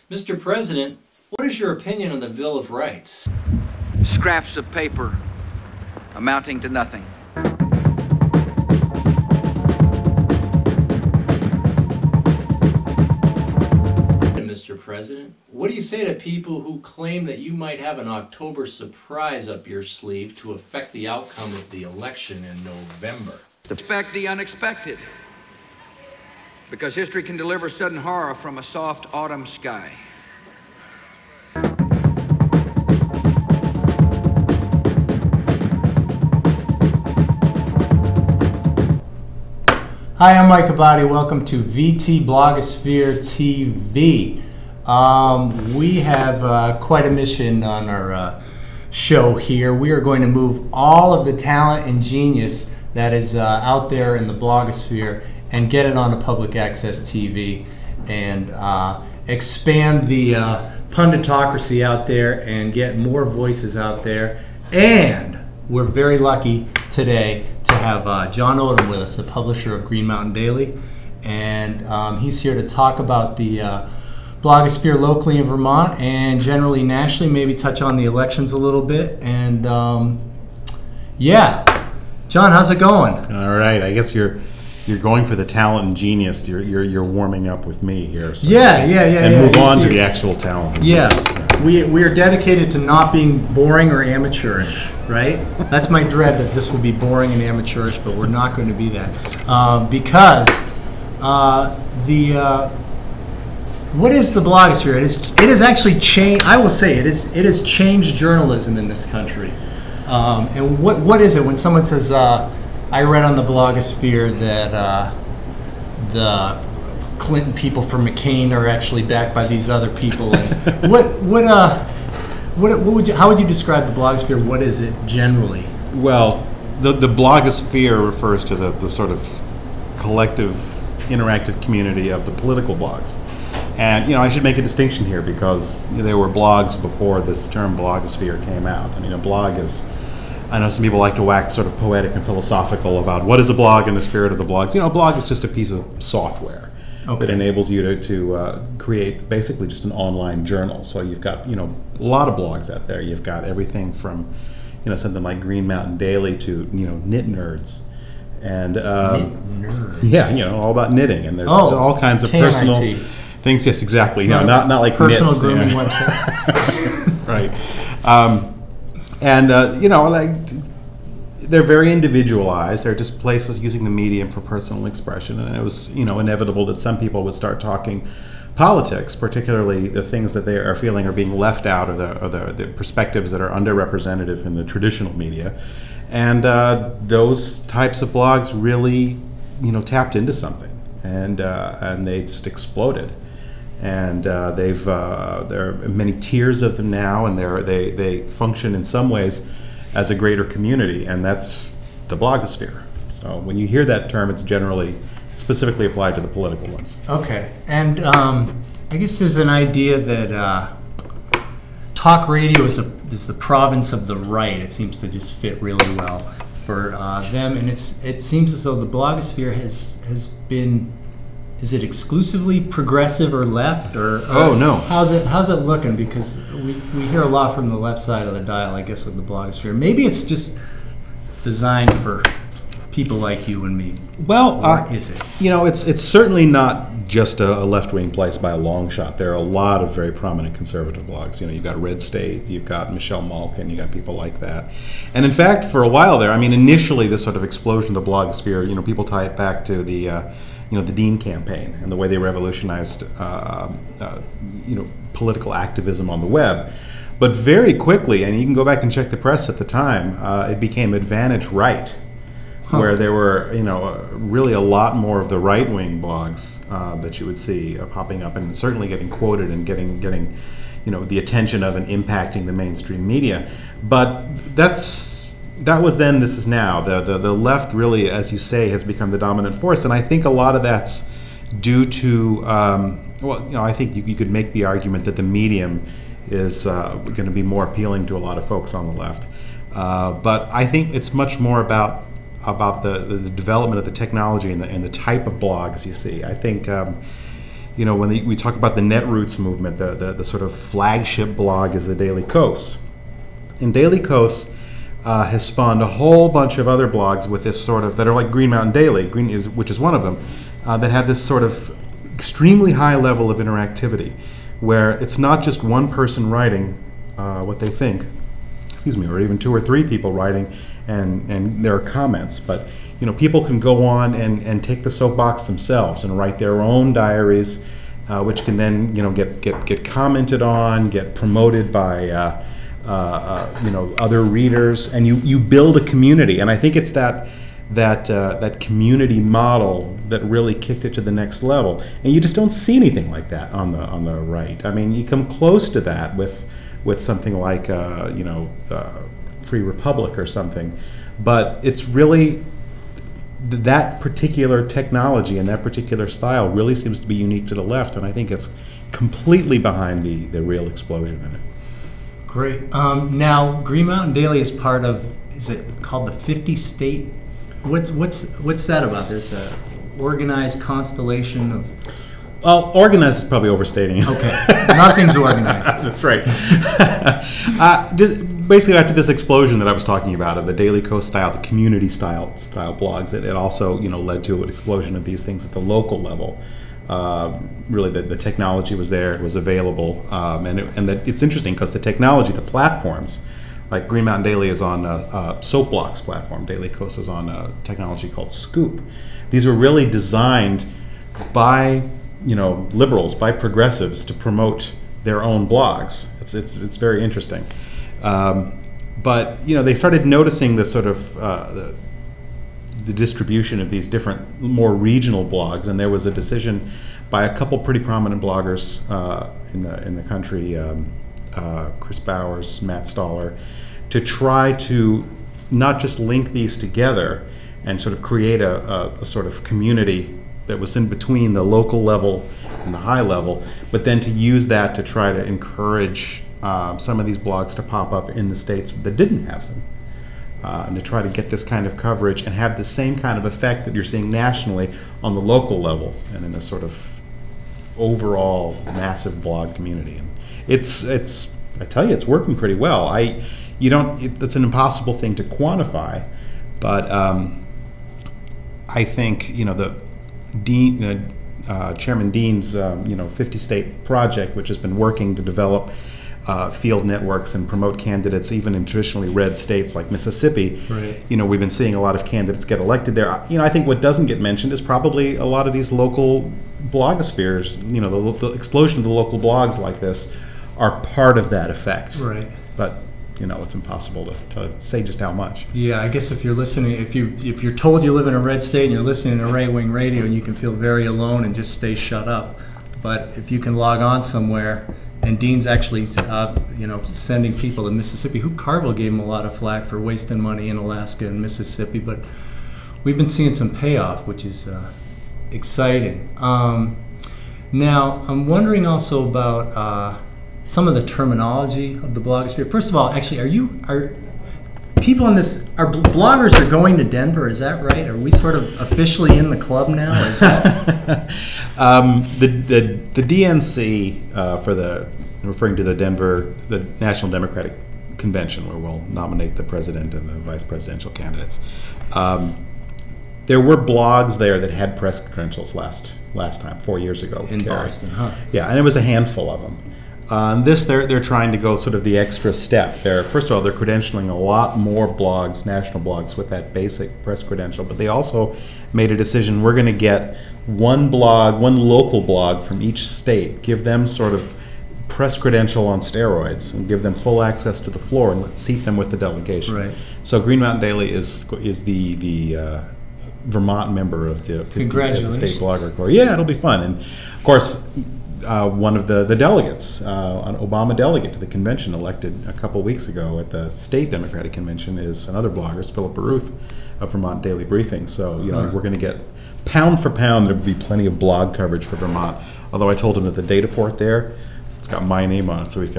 Mr. President, what is your opinion on the Bill of Rights? Scraps of paper amounting to nothing. Mr. President, what do you say to people who claim that you might have an October surprise up your sleeve to affect the outcome of the election in November? Expect the unexpected, because history can deliver sudden horror from a soft autumn sky. Hi, I'm Mike Abadi. Welcome to VTblogosphereTV. We have quite a mission on our show here. We are going to move all of the talent and genius that is out there in the blogosphere and get it onto public access TV and expand the punditocracy out there and get more voices out there. And we're very lucky today to have John Odum with us, the publisher of Green Mountain Daily, and he's here to talk about the blogosphere locally in Vermont and generally nationally, maybe touch on the elections a little bit. And yeah, John, how's it going? All right, I guess you're going for the talent and genius. You're warming up with me here. So yeah. Move on to the actual talent. And yes, genius. we are dedicated to not being boring or amateurish, right? That's my dread, that this will be boring and amateurish, but we're not going to be that because what is the blogosphere? It is actually changed. I will say it has changed journalism in this country. And what is it when someone says, I read on the blogosphere that the Clinton people for McCain are actually backed by these other people. And how would you describe the blogosphere? What is it generally? Well, the blogosphere refers to the sort of collective interactive community of the political blogs. And I should make a distinction here because there were blogs before this term blogosphere came out. I mean, a blog is, I know some people like to wax sort of poetic and philosophical about what is a blog and the spirit of the blogs. A blog is just a piece of software that enables you to create basically just an online journal. So you've got a lot of blogs out there. You've got everything from something like Green Mountain Daily to knit nerds, and yeah, all about knitting. And there's all kinds of personal things. Yes, exactly. Not like personal knits, grooming website. Right. Like they're very individualized. They're just places using the medium for personal expression, and it was inevitable that some people would start talking politics, particularly the things that they are feeling are being left out, or the perspectives that are underrepresented in the traditional media, and those types of blogs really tapped into something, and they just exploded. And there are many tiers of them now, and they function in some ways as a greater community, and that's the blogosphere. So when you hear that term, it's generally specifically applied to the political ones. Okay, and I guess there's an idea that talk radio is the province of the right. It seems to just fit really well for them, and it seems as though the blogosphere has been. Is it exclusively progressive or left, or oh no? How's it looking? Because we hear a lot from the left side of the dial, I guess, with the blogosphere. Maybe it's just designed for people like you and me. Well, or is it? It's certainly not just a left-wing place by a long shot. There are a lot of very prominent conservative blogs. You've got Red State, you've got Michelle Malkin, you've got people like that. And in fact, for a while there, initially this sort of explosion of the blogosphere, people tie it back to the Dean campaign and the way they revolutionized, political activism on the web. But very quickly, and you can go back and check the press at the time, it became Advantage Right, where there were, really a lot more of the right-wing blogs that you would see popping up and certainly getting quoted and getting the attention of and impacting the mainstream media. But that was then, this is now. The left really, as you say, has become the dominant force, and I think a lot of that's due to, I think you could make the argument that the medium is going to be more appealing to a lot of folks on the left. But I think it's much more about the development of the technology and the type of blogs you see. I think when we talk about the Netroots movement, the sort of flagship blog is the Daily Kos. And Daily Kos has spawned a whole bunch of other blogs with this sort of, that are like Green Mountain Daily, which is one of them, that have this sort of extremely high level of interactivity, where it's not just one person writing what they think, or even 2 or 3 people writing, and there are comments, but people can go on and take the soapbox themselves and write their own diaries, which can then get commented on, get promoted by other readers, and you build a community. And I think it's that community model that really kicked it to the next level. And you just don't see anything like that on the right. I mean, you come close to that with something like Free Republic or something, but it's really that particular technology and that particular style really seems to be unique to the left, and I think it's completely behind the real explosion in it. Great. Now, Green Mountain Daily is part of, is it called the 50 state? What's that about? There's a organized constellation of... Well, organized is probably overstating it. Okay. Nothing's organized. That's right. Basically, after this explosion that I was talking about of the Daily Kos style, the community style blogs, it also led to an explosion of these things at the local level. Really, the technology was there, it was available, and it's interesting because the technology, the platforms, like Green Mountain Daily is on a Soapblocks platform. Daily Kos is on a technology called Scoop. These were really designed by liberals, by progressives, to promote their own blogs. It's very interesting. But they started noticing the sort of the distribution of these different, more regional blogs, and there was a decision by a couple pretty prominent bloggers in the country, Chris Bowers, Matt Stoller, to try to not just link these together and sort of create a sort of community that was in between the local level and the high level, but then to use that to try to encourage some of these blogs to pop up in the states that didn't have them, and to try to get this kind of coverage and have the same kind of effect that you're seeing nationally on the local level and in a sort of overall massive blog community. And I tell you, it's working pretty well. It's an impossible thing to quantify, but I think Chairman Dean's 50-state project, which has been working to develop field networks and promote candidates even in traditionally red states like Mississippi. Right. We've been seeing a lot of candidates get elected there. I think what doesn't get mentioned is probably a lot of these local blogospheres. The explosion of the local blogs like this are part of that effect. Right. But it's impossible to say just how much. Yeah, I guess if you're listening, if you're told you live in a red state and you're listening to right-wing radio, you can feel very alone and just stay shut up. But if you can log on somewhere, and Dean's actually sending people to Mississippi. Carville gave him a lot of flack for wasting money in Alaska and Mississippi, but we've been seeing some payoff, which is exciting. Now, I'm wondering also about some of the terminology of the blogosphere. First of all, actually, are people in this, bloggers are going to Denver, is that right? Are we sort of officially in the club now? Is that? The DNC, referring to the National Democratic Convention, where we'll nominate the president and the vice presidential candidates. There were blogs there that had press credentials last time, 4 years ago. In Boston, huh? Yeah, and it was a handful of them. They're trying to go sort of the extra step. First of all, they're credentialing a lot more blogs, national blogs, with that basic press credential. But they also made a decision: we're going to get one local blog from each state, give them sort of press credential on steroids, and give them full access to the floor, and let's seat them with the delegation. Right. So Green Mountain Daily is the Vermont member of the 50th State Blogger Corps. Yeah, it'll be fun. And of course, one of the delegates, an Obama delegate to the convention elected a couple weeks ago at the state Democratic convention, is another blogger, Philip Baruth of Vermont Daily Briefing. So we're going to get, pound for pound, there will be plenty of blog coverage for Vermont. Although I told him that the data port there, it's got my name on it, so he's got